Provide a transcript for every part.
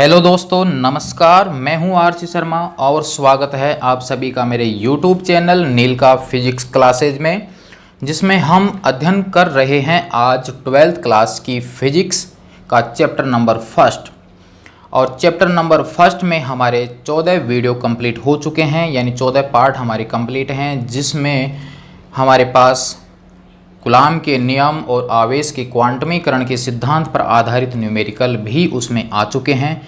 Hello दोस्तों, नमस्कार। मैं हूं आरसी शर्मा और स्वागत है आप सभी का मेरे यूट्यूब चैनल नील का फिजिक्स क्लासेज में, जिसमें हम अध्ययन कर रहे हैं आज 12th क्लास की फिजिक्स का चैप्टर नंबर फर्स्ट। और चैप्टर नंबर फर्स्ट में हमारे 14 वीडियो कंप्लीट हो चुके हैं, यानी 14 पार्ट हमारे कंप्लीट हैं, जिसमें हमारे पास कूलाम के नियम और आवेश के क्वांटमीकरण के सिद्धांत पर आधारित न्यूमेरिकल भी उसमें आ चुके हैं।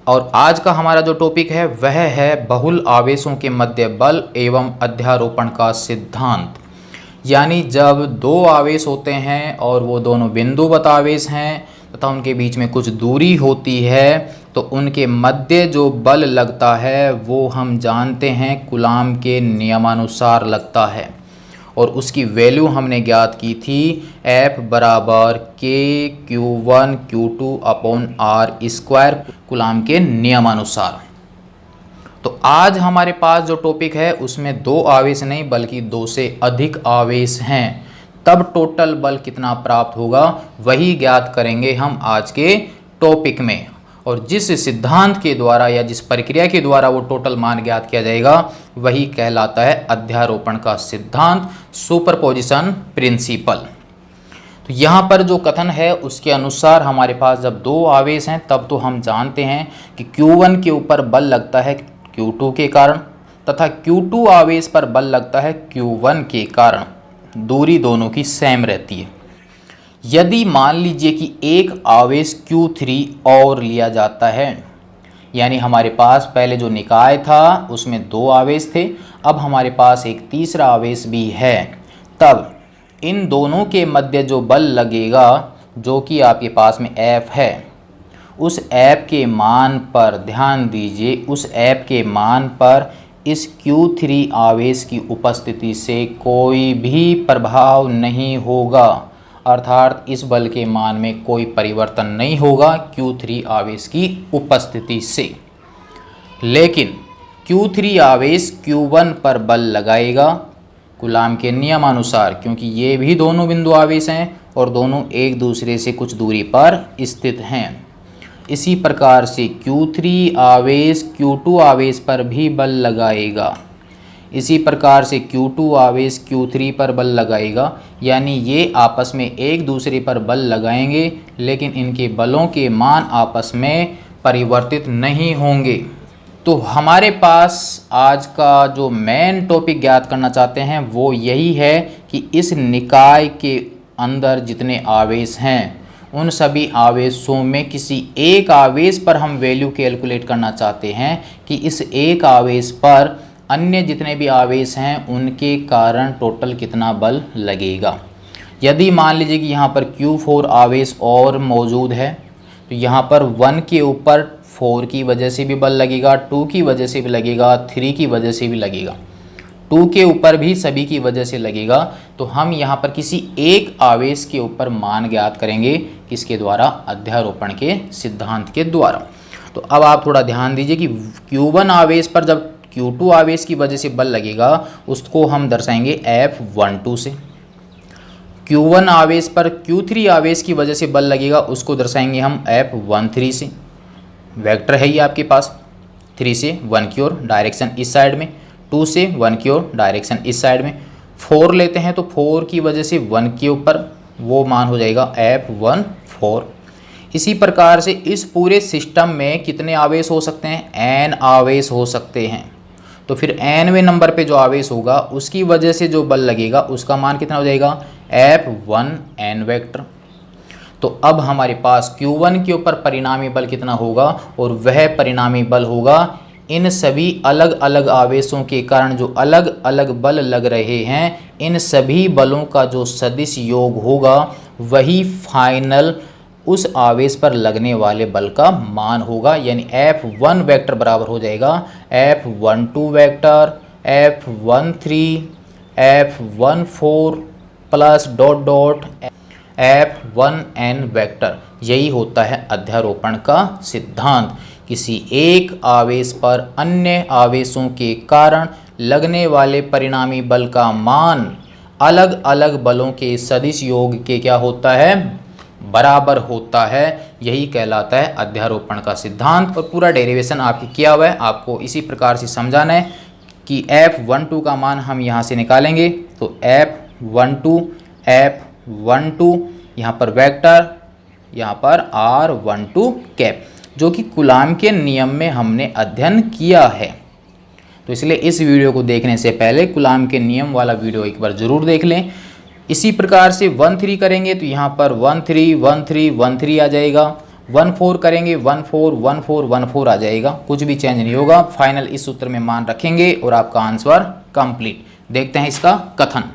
और आज का हमारा जो टॉपिक है वह है बहुल आवेशों के मध्य बल एवं अध्यारोपण का सिद्धांत। यानी जब दो आवेश होते हैं और वो दोनों बिंदुवत आवेश हैं तथा उनके बीच में कुछ दूरी होती है, तो उनके मध्य जो बल लगता है वो हम जानते हैं कूलाम के नियमानुसार लगता है। और उसकी वैल्यू हमने ज्ञात की थी F बराबर K(Q1Q2)/R² कूलाम के नियमानुसार। तो आज हमारे पास जो टॉपिक है उसमें दो आवेश नहीं बल्कि दो से अधिक आवेश हैं, तब टोटल बल कितना प्राप्त होगा वही ज्ञात करेंगे हम आज के टॉपिक में। और जिस सिद्धांत के द्वारा या जिस प्रक्रिया के द्वारा वो टोटल मान ज्ञात किया जाएगा वही कहलाता है अध्यारोपण का सिद्धांत, सुपरपोजिशन प्रिंसिपल। तो यहाँ पर जो कथन है उसके अनुसार हमारे पास जब दो आवेश हैं तब तो हम जानते हैं कि Q1 के ऊपर बल लगता है Q2 के कारण तथा Q2 आवेश पर बल लगता है Q1 के कारण। दूरी दोनों की सेम रहती है। यदि मान लीजिए कि एक आवेश Q3 और लिया जाता है, यानी हमारे पास पहले जो निकाय था उसमें दो आवेश थे, अब हमारे पास एक तीसरा आवेश भी है, तब इन दोनों के मध्य जो बल लगेगा जो कि आपके पास में F है, उस F के मान पर ध्यान दीजिए, उस F के मान पर इस Q3 आवेश की उपस्थिति से कोई भी प्रभाव नहीं होगा, अर्थात इस बल के मान में कोई परिवर्तन नहीं होगा Q3 आवेश की उपस्थिति से। लेकिन Q3 आवेश Q1 पर बल लगाएगा कूलाम के नियमानुसार, क्योंकि ये भी दोनों बिंदु आवेश हैं और दोनों एक दूसरे से कुछ दूरी पर स्थित हैं। इसी प्रकार से Q3 आवेश Q2 आवेश पर भी बल लगाएगा। इसी प्रकार से Q2 आवेश Q3 पर बल लगाएगा, यानी ये आपस में एक दूसरे पर बल लगाएंगे, लेकिन इनके बलों के मान आपस में परिवर्तित नहीं होंगे। तो हमारे पास आज का जो मेन टॉपिक ज्ञात करना चाहते हैं वो यही है कि इस निकाय के अंदर जितने आवेश हैं उन सभी आवेशों में किसी एक आवेश पर हम वैल्यू कैलकुलेट करना चाहते हैं कि इस एक आवेश पर अन्य जितने भी आवेश हैं उनके कारण टोटल कितना बल लगेगा। यदि मान लीजिए कि यहाँ पर Q4 आवेश और मौजूद है, तो यहाँ पर 1 के ऊपर 4 की वजह से भी बल लगेगा, 2 की वजह से भी लगेगा, 3 की वजह से भी लगेगा, 2 के ऊपर भी सभी की वजह से लगेगा। तो हम यहाँ पर किसी एक आवेश के ऊपर मान ज्ञात करेंगे, किसके द्वारा? अध्यारोपण के सिद्धांत के द्वारा। तो अब आप थोड़ा ध्यान दीजिए कि Q1 आवेश पर जब Q2 आवेश की वजह से बल लगेगा उसको हम दर्शाएंगे F12 से। Q1 आवेश पर Q3 आवेश की वजह से बल लगेगा उसको दर्शाएंगे हम F13 से। वेक्टर है ये आपके पास, 3 से 1 की ओर डायरेक्शन इस साइड में, 2 से 1 की ओर डायरेक्शन इस साइड में, 4 लेते हैं तो 4 की वजह से 1 के ऊपर वो मान हो जाएगा F14। इसी प्रकार से इस पूरे सिस्टम में कितने आवेश हो सकते हैं? n आवेश हो सकते हैं। तो फिर nवें नंबर पे जो आवेश होगा उसकी वजह से जो बल लगेगा उसका मान कितना हो जाएगा? F1n vector. तो अब हमारे पास Q1 के ऊपर परिणामी बल कितना होगा, और वह परिणामी बल होगा इन सभी अलग अलग आवेशों के कारण जो अलग अलग बल लग रहे हैं, इन सभी बलों का जो सदिश योग होगा वही फाइनल उस आवेश पर लगने वाले बल का मान होगा। यानी F1 वेक्टर बराबर हो जाएगा F12 vector, F13, F14 plus dot dot F1n vector. यही होता है अध्यारोपण का सिद्धांत। किसी एक आवेश पर अन्य आवेशों के कारण लगने वाले परिणामी बल का मान अलग अलग बलों के सदिश योग के क्या होता है? बराबर होता है। यही कहलाता है अध्यारोपण का सिद्धांत। और पूरा डेरिवेशन आपके किया हुआ है, आपको इसी प्रकार से समझाना है कि F12 का मान हम यहाँ से निकालेंगे। तो F12 यहाँ पर वेक्टर, यहाँ पर R12 कैप, जो कि कूलाम के नियम में हमने अध्ययन किया है। तो इसलिए इस वीडियो को देखने से पहले कूलाम के नियम वाला वीडियो एक बार ज़रूर देख लें। इसी प्रकार से 1 3 करेंगे तो यहाँ पर 1 3 1 3 1 3 आ जाएगा। 1 4 करेंगे 1 4 1 4 1 4 आ जाएगा, कुछ भी चेंज नहीं होगा। फाइनल इस सूत्र में मान रखेंगे और आपका आंसर कंप्लीट। देखते हैं इसका कथन।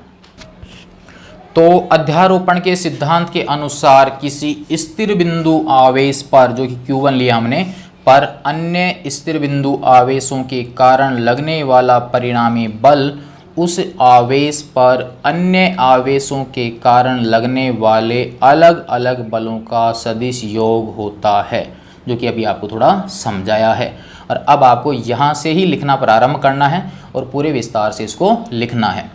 तो अध्यारोपण के सिद्धांत के अनुसार किसी स्थिर बिंदु आवेश पर, जो कि Q1 लिया हमने, पर अन्य स्थिर बिंदु आवेशों के कारण लगने वाला परिणामी बल उस आवेश पर अन्य आवेशों के कारण लगने वाले अलग अलग बलों का सदिश योग होता है, जो कि अभी आपको थोड़ा समझाया है। और अब आपको यहाँ से ही लिखना प्रारंभ करना है और पूरे विस्तार से इसको लिखना है।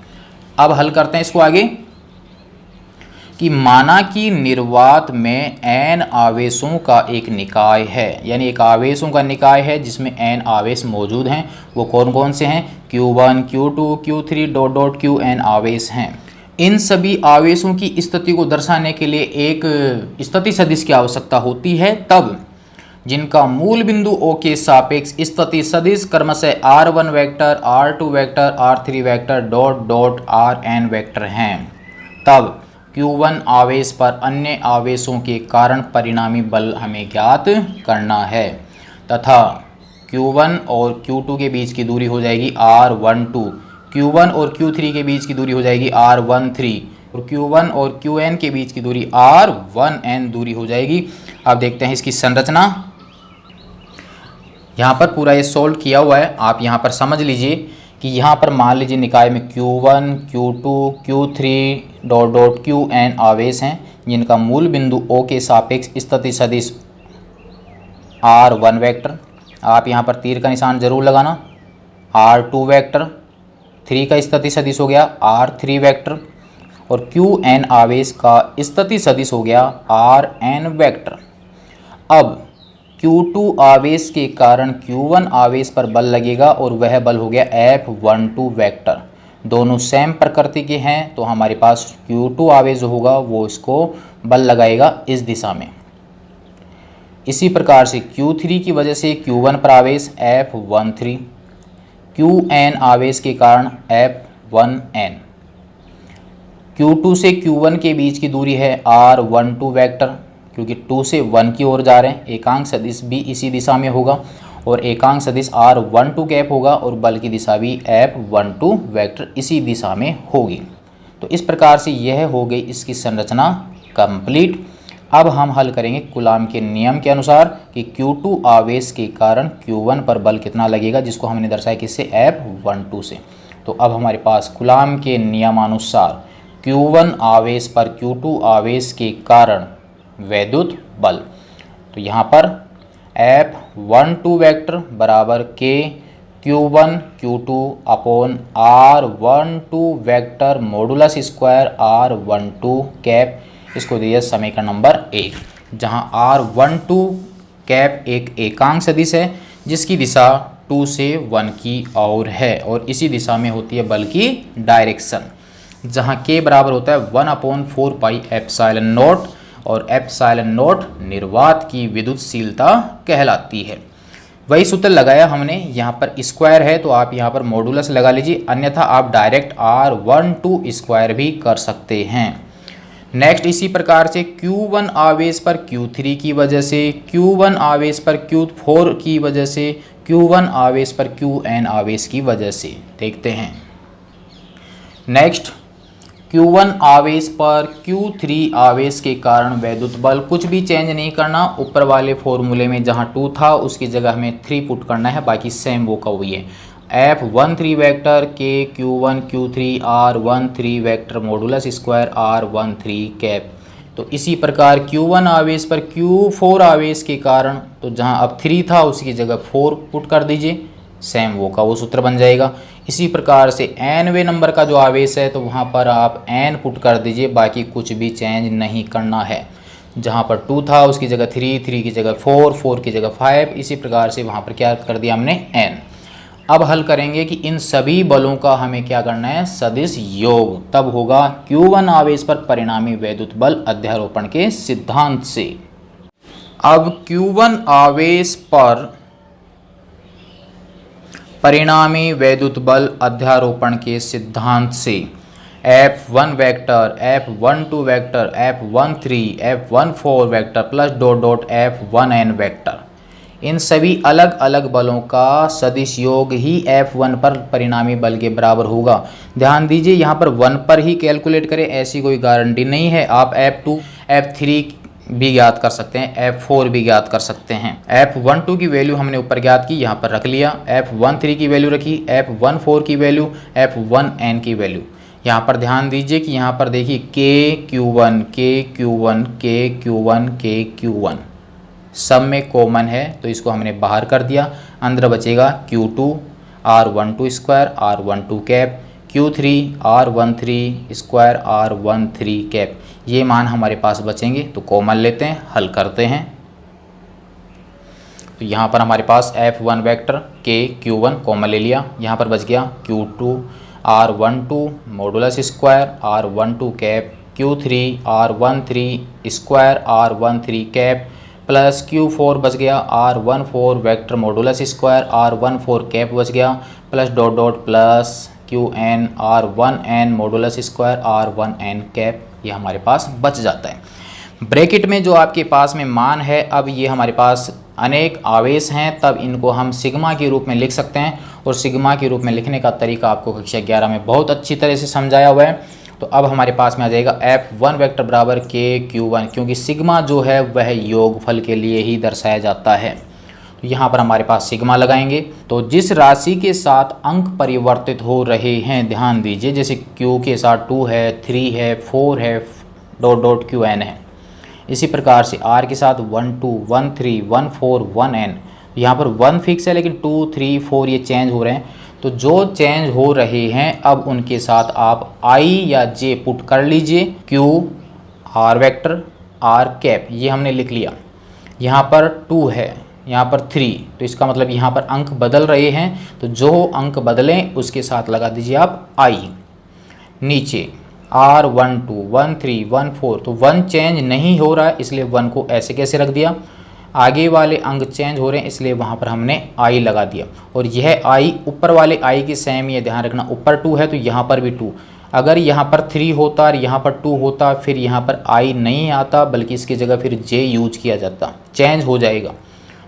अब हल करते हैं इसको आगे कि माना कि निर्वात में n आवेशों का एक निकाय है, यानी एक आवेशों का निकाय है जिसमें n आवेश मौजूद हैं। वो कौन कौन से हैं? Q1 Q2 Q3 dot dot Qn आवेश हैं। इन सभी आवेशों की स्थिति को दर्शाने के लिए एक स्थिति सदिश की आवश्यकता होती है, तब जिनका मूल बिंदु O के सापेक्ष स्थिति सदिश क्रमशः R1 vector, R2 vector, R3 vector dot dot Rn vector हैं। तब Q1 आवेश पर अन्य आवेशों के कारण परिणामी बल हमें ज्ञात करना है, तथा Q1 और Q2 के बीच की दूरी हो जाएगी R12, Q1 और Q3 के बीच की दूरी हो जाएगी R13 और Q1 और Qn के बीच की दूरी R1n दूरी हो जाएगी। अब देखते हैं इसकी संरचना। यहाँ पर पूरा ये सोल्व किया हुआ है, आप यहाँ पर समझ लीजिए कि यहाँ पर मान लीजिए निकाय में Q1 Q2 Q3 dot dot Qn आवेश हैं, जिनका मूल बिंदु O के सापेक्ष स्थिति सदिश R1 वेक्टर, आप यहाँ पर तीर का निशान जरूर लगाना, R2 वेक्टर, 3 का स्थिति सदिश हो गया R3 वेक्टर, और Qn आवेश का स्थिति सदिश हो गया Rn वेक्टर। अब Q2 आवेश के कारण Q1 आवेश पर बल लगेगा और वह बल हो गया F12 वेक्टर। दोनों सेम प्रकृति के हैं, तो हमारे पास Q2 आवेश जो होगा वो इसको बल लगाएगा इस दिशा में। इसी प्रकार से Q3 की वजह से Q1 पर आवेश F13, Qn आवेश के कारण F1n, Q2 से Q1 के बीच की दूरी है R12 वेक्टर, क्योंकि 2 से 1 की ओर जा रहे हैं। एकांक सदिश भी इसी दिशा में होगा और एकांक सदिश R12 कैप होगा और बल की दिशा भी F12 वेक्टर इसी दिशा में होगी। तो इस प्रकार से यह हो गई इसकी संरचना कंप्लीट। अब हम हल करेंगे कूलाम के नियम के अनुसार कि Q2 आवेश के कारण Q1 पर बल कितना लगेगा, जिसको हमने दर्शाया किससे? F12 से। तो अब हमारे पास कूलाम के नियमानुसार Q1 आवेश पर Q2 आवेश के कारण वैद्युत बल, तो यहाँ पर F12 वेक्टर बराबर K Q1 Q2 upon R12 vector modulus square R12 cap, इसको दिया समीकरण नंबर 1, जहाँ R12 कैप एक एकांक सदिश है जिसकी दिशा 2 से 1 की ओर है और इसी दिशा में होती है बल की डायरेक्शन, जहाँ K बराबर होता है 1/4 पाई एप्सिलॉन नॉट और एप्सिलॉन नॉट निर्वात की विद्युतशीलता कहलाती है। वही सूत्र लगाया हमने, यहाँ पर स्क्वायर है तो आप यहाँ पर मॉडुलस लगा लीजिए, अन्यथा आप डायरेक्ट R12 स्क्वायर भी कर सकते हैं। नेक्स्ट इसी प्रकार से Q1 आवेश पर Q3 की वजह से, Q1 आवेश पर Q4 की वजह से, Q1 आवेश पर Qn आवेश की वजह से देखते हैं। नेक्स्ट Q1 आवेश पर Q3 आवेश के कारण वैद्युत बल, कुछ भी चेंज नहीं करना, ऊपर वाले फॉर्मूले में जहां 2 था उसकी जगह हमें 3 पुट करना है, बाकी सेम वो का वही है। F13 vector K Q1 Q3 R13 vector modulus square R13 cap. तो इसी प्रकार Q1 आवेश पर Q4 आवेश के कारण, तो जहां अब 3 था उसी की जगह 4 पुट कर दीजिए, सेम वो का वो सूत्र बन जाएगा। इसी प्रकार से nवें नंबर का जो आवेश है तो वहाँ पर आप n पुट कर दीजिए, बाकी कुछ भी चेंज नहीं करना है। जहाँ पर 2 था उसकी जगह 3, 3 की जगह 4, 4 की जगह 5, इसी प्रकार से वहाँ पर क्या कर दिया हमने n। अब हल करेंगे कि इन सभी बलों का हमें क्या करना है, सदिश योग, तब होगा Q1 आवेश पर परिणामी वैद्युत बल अध्यारोपण के सिद्धांत से। अब Q1 आवेश पर परिणामी वैद्युत बल अध्यारोपण के सिद्धांत से F1 vector, F12 vector, F13, F14 vector plus dot dot F1n vector, इन सभी अलग अलग बलों का सदिश योग ही F1 पर परिणामी बल के बराबर होगा। ध्यान दीजिए यहाँ पर 1 पर ही कैलकुलेट करें ऐसी कोई गारंटी नहीं है। आप F2, F3 भी ज्ञात कर सकते हैं, F4 भी ज्ञात कर सकते हैं। F12 की वैल्यू हमने ऊपर ज्ञात की, यहाँ पर रख लिया। F13 की वैल्यू रखी, F14 की वैल्यू, F1n की वैल्यू। यहाँ पर ध्यान दीजिए कि यहाँ पर देखिए KQ1, KQ1, KQ1, KQ1 सब में कॉमन है तो इसको हमने बाहर कर दिया। अंदर बचेगा Q2 R12 square R12 cap, Q3 R13 square R13 cap, ये मान हमारे पास बचेंगे तो कॉमन लेते हैं, हल करते हैं। तो यहाँ पर हमारे पास F1 वेक्टर KQ1 कॉमन ले लिया, यहाँ पर बच गया Q2 R12 modulus square R12 cap, Q3 R13 square R13 cap plus Q4 बच गया R14 vector modulus square R14 cap बच गया plus dot dot plus Qn R1n modulus square R1n cap, ये हमारे पास बच जाता है। ब्रैकेट में जो आपके पास में मान है, अब ये हमारे पास अनेक आवेश हैं तब इनको हम सिग्मा के रूप में लिख सकते हैं, और सिग्मा के रूप में लिखने का तरीका आपको कक्षा 11 में बहुत अच्छी तरह से समझाया हुआ है। तो अब हमारे पास में आ जाएगा F1 वेक्टर बराबर KQ1, क्योंकि सिग्मा जो है वह योगफल के लिए ही दर्शाया जाता है। तो यहाँ पर हमारे पास सिग्मा लगाएंगे। तो जिस राशि के साथ अंक परिवर्तित हो रहे हैं, ध्यान दीजिए, जैसे Q के साथ 2 है, 3 है, 4 है, डॉट डॉट Qn है, इसी प्रकार से R के साथ 1 2 1 3 1 4 1 n, यहाँ पर 1 फिक्स है लेकिन 2 3 4 ये चेंज हो रहे हैं। तो जो चेंज हो रहे हैं अब उनके साथ आप I या J पुट कर लीजिए। Q R vector R cap, ये हमने लिख लिया। यहाँ पर 2 है, यहाँ पर 3, तो इसका मतलब यहाँ पर अंक बदल रहे हैं, तो जो अंक बदलें उसके साथ लगा दीजिए आप I। नीचे R12 13 14, तो 1 चेंज नहीं हो रहा है इसलिए 1 को ऐसे कैसे रख दिया। आगे वाले अंक चेंज हो रहे हैं इसलिए वहाँ पर हमने I लगा दिया, और यह I ऊपर वाले I की सेम, ये ध्यान रखना, ऊपर 2 है तो यहाँ पर भी 2। अगर यहाँ पर 3 होता और यहाँ पर 2 होता फिर यहाँ पर I नहीं आता, बल्कि इसकी जगह फिर J यूज किया जाता, चेंज हो जाएगा।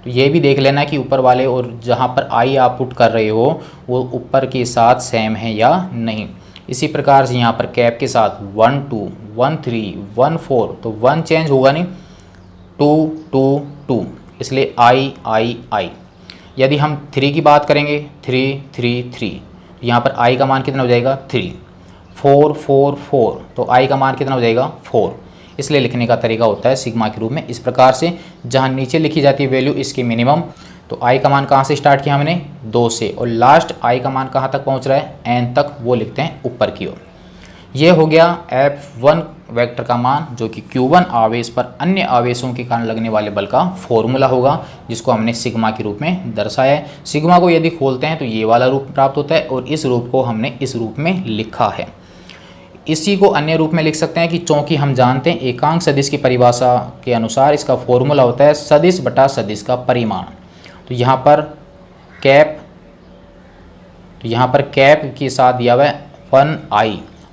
तो ये भी देख लेना कि ऊपर वाले और जहाँ पर I आप पुट कर रहे हो वो ऊपर के साथ सेम है या नहीं। इसी प्रकार से यहाँ पर कैप के साथ 1 2 1 3 1 4, तो 1 चेंज होगा नहीं, 2 2 2, इसलिए I। यदि हम 3 की बात करेंगे 3 3 3, यहाँ पर I का मान कितना हो जाएगा 3, 4 4 4, तो I का मान कितना हो जाएगा 4। इसलिए लिखने का तरीका होता है सिग्मा के रूप में इस प्रकार से, जहाँ नीचे लिखी जाती है वैल्यू इसकी मिनिमम। तो I का मान कहाँ से स्टार्ट किया हमने 2 से, और लास्ट I का मान कहाँ तक पहुँच रहा है n तक, वो लिखते हैं ऊपर की ओर। ये हो गया F1 वेक्टर का मान, जो कि Q1 आवेश पर अन्य आवेशों के कारण लगने वाले बल का फॉर्मूला होगा, जिसको हमने सिग्मा के रूप में दर्शाया है। सिग्मा को यदि खोलते हैं तो ये वाला रूप प्राप्त होता है, और इस रूप को हमने इस रूप में लिखा है। इसी को अन्य रूप में लिख सकते हैं कि चूंकि हम जानते हैं एकांक सदिश की परिभाषा के अनुसार इसका फॉर्मूला होता है सदिश बटा सदिश का परिमाण। तो यहाँ पर कैप के साथ दिया हुआ है 1I,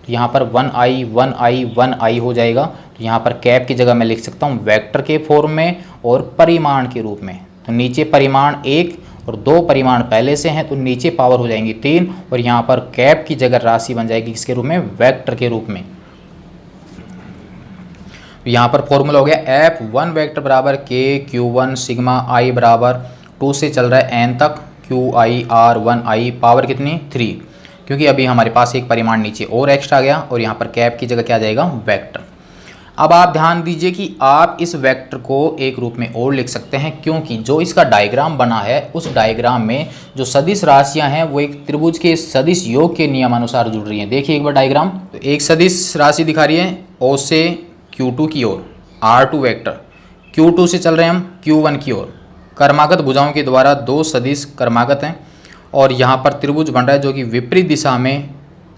तो यहाँ पर 1I हो जाएगा। तो यहाँ पर कैप की जगह मैं लिख सकता हूँ वेक्टर के फॉर्म में और परिमाण के रूप में। तो नीचे परिमाण 1 और 2 परिमाण पहले से हैं, तो नीचे पावर हो जाएंगी 3, और यहाँ पर कैप की जगह राशि बन जाएगी किसके रूप में, वेक्टर के रूप में। तो यहाँ पर फॉर्मूला हो गया F1 वेक्टर बराबर KQ1 सिग्मा I बराबर 2 से चल रहा है n तक QI R1I, पावर कितनी 3, क्योंकि अभी हमारे पास एक परिमाण नीचे और एक्स्ट्रा आ गया, और यहाँ पर कैप की जगह क्या आ जाएगा वेक्टर। अब आप ध्यान दीजिए कि आप इस वेक्टर को एक रूप में और लिख सकते हैं, क्योंकि जो इसका डायग्राम बना है उस डायग्राम में जो सदिश राशियां हैं वो एक त्रिभुज के सदिश योग के नियमानुसार जुड़ रही हैं। देखिए एक बार डायग्राम, तो एक सदिश राशि दिखा रही है O से Q2 की ओर, R2 वेक्टर, Q2 से चल रहे हैं हम Q1 की ओर। क्रमागत भुजाओं के द्वारा दो सदिश क्रमागत हैं और यहाँ पर त्रिभुज बन रहा है जो कि विपरीत दिशा में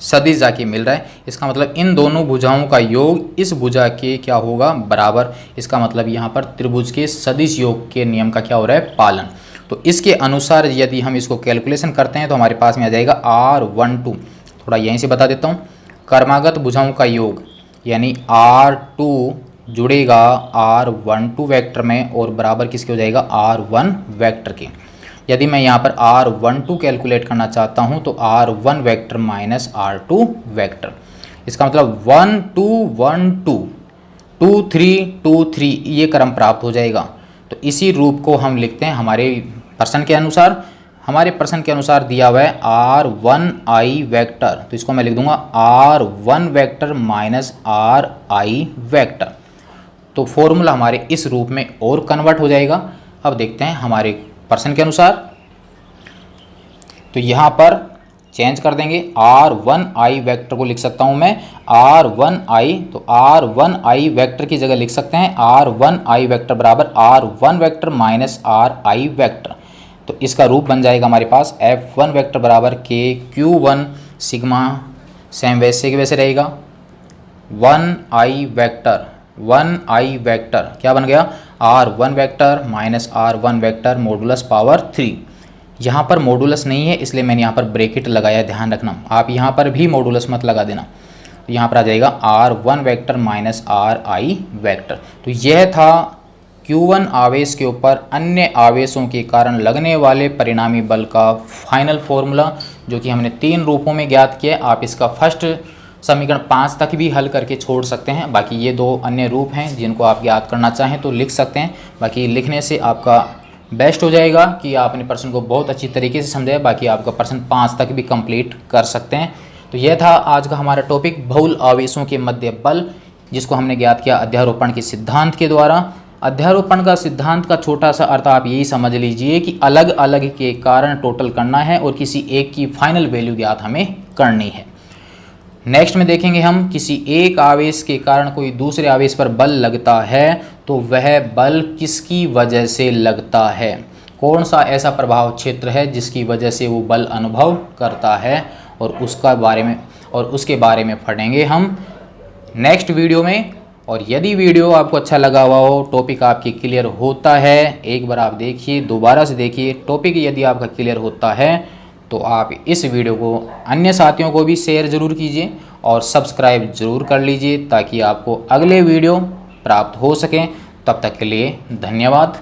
सदिश जाके मिल रहा है। इसका मतलब इन दोनों भुजाओं का योग इस भुजा के क्या होगा, बराबर। इसका मतलब यहाँ पर त्रिभुज के सदिश योग के नियम का क्या हो रहा है, पालन। तो इसके अनुसार यदि हम इसको कैलकुलेशन करते हैं तो हमारे पास में आ जाएगा R12। थोड़ा यहीं से बता देता हूँ, क्रमागत भुजाओं का योग यानी R2 जुड़ेगा R12 वेक्टर में और बराबर किसके हो जाएगा, R1 वेक्टर के। यदि मैं यहाँ पर R12 कैलकुलेट करना चाहता हूँ तो R1 vector minus R2 vector. इसका मतलब 1 2 1 2 2 3 2 3 ये क्रम प्राप्त हो जाएगा। तो इसी रूप को हम लिखते हैं हमारे प्रश्न के अनुसार। हमारे प्रश्न के अनुसार दिया हुआ है R1I वेक्टर, तो इसको मैं लिख दूंगा R1 vector minus RI vector. तो फॉर्मूला हमारे इस रूप में और कन्वर्ट हो जाएगा। अब देखते हैं हमारे प्रश्न के अनुसार, तो यहाँ पर चेंज कर देंगे। R1I वेक्टर को लिख सकता हूँ मैं R1I, तो R1I वेक्टर की जगह लिख सकते हैं R1I वेक्टर बराबर R1 vector minus RI vector. तो इसका रूप बन जाएगा हमारे पास F1 वेक्टर बराबर KQ1 सिग्मा, सेम वैसे के वैसे रहेगा। 1I वेक्टर क्या बन गया, R1 vector minus R1 vector modulus power 3। यहाँ पर मॉडुलस नहीं है इसलिए मैंने यहाँ पर ब्रैकेट लगाया, ध्यान रखना। आप यहाँ पर भी मॉडुलस मत लगा देना। तो यहाँ पर आ जाएगा R1 vector minus RI vector. तो यह था Q1 आवेश के ऊपर अन्य आवेशों के कारण लगने वाले परिणामी बल का फाइनल फॉर्मूला, जो कि हमने 3 रूपों में ज्ञात किया। आप इसका फर्स्ट समीकरण 5 तक भी हल करके छोड़ सकते हैं। बाकी ये 2 अन्य रूप हैं जिनको आप ज्ञात करना चाहें तो लिख सकते हैं। बाकी लिखने से आपका बेस्ट हो जाएगा कि आपने प्रश्न को बहुत अच्छी तरीके से समझा है। बाकी आपका प्रश्न 5 तक भी कंप्लीट कर सकते हैं। तो यह था आज का हमारा टॉपिक, बहुल आवेशों के मध्य बल, जिसको हमने ज्ञात किया अध्यारोपण के सिद्धांत के द्वारा। अध्यारोपण का सिद्धांत का छोटा सा अर्थ आप यही समझ लीजिए कि अलग अलग के कारण टोटल करना है और किसी एक की फाइनल वैल्यू ज्ञात हमें करनी है। नेक्स्ट में देखेंगे हम, किसी एक आवेश के कारण कोई दूसरे आवेश पर बल लगता है तो वह बल किसकी वजह से लगता है, कौन सा ऐसा प्रभाव क्षेत्र है जिसकी वजह से वो बल अनुभव करता है, और उसके बारे में पढ़ेंगे हम नेक्स्ट वीडियो में। और यदि वीडियो आपको अच्छा लगा हुआ हो, टॉपिक आपकी क्लियर होता है, एक बार आप देखिए, दोबारा से देखिए, टॉपिक यदि आपका क्लियर होता है तो आप इस वीडियो को अन्य साथियों को भी शेयर ज़रूर कीजिए और सब्सक्राइब ज़रूर कर लीजिए ताकि आपको अगले वीडियो प्राप्त हो सकें। तब तक के लिए धन्यवाद।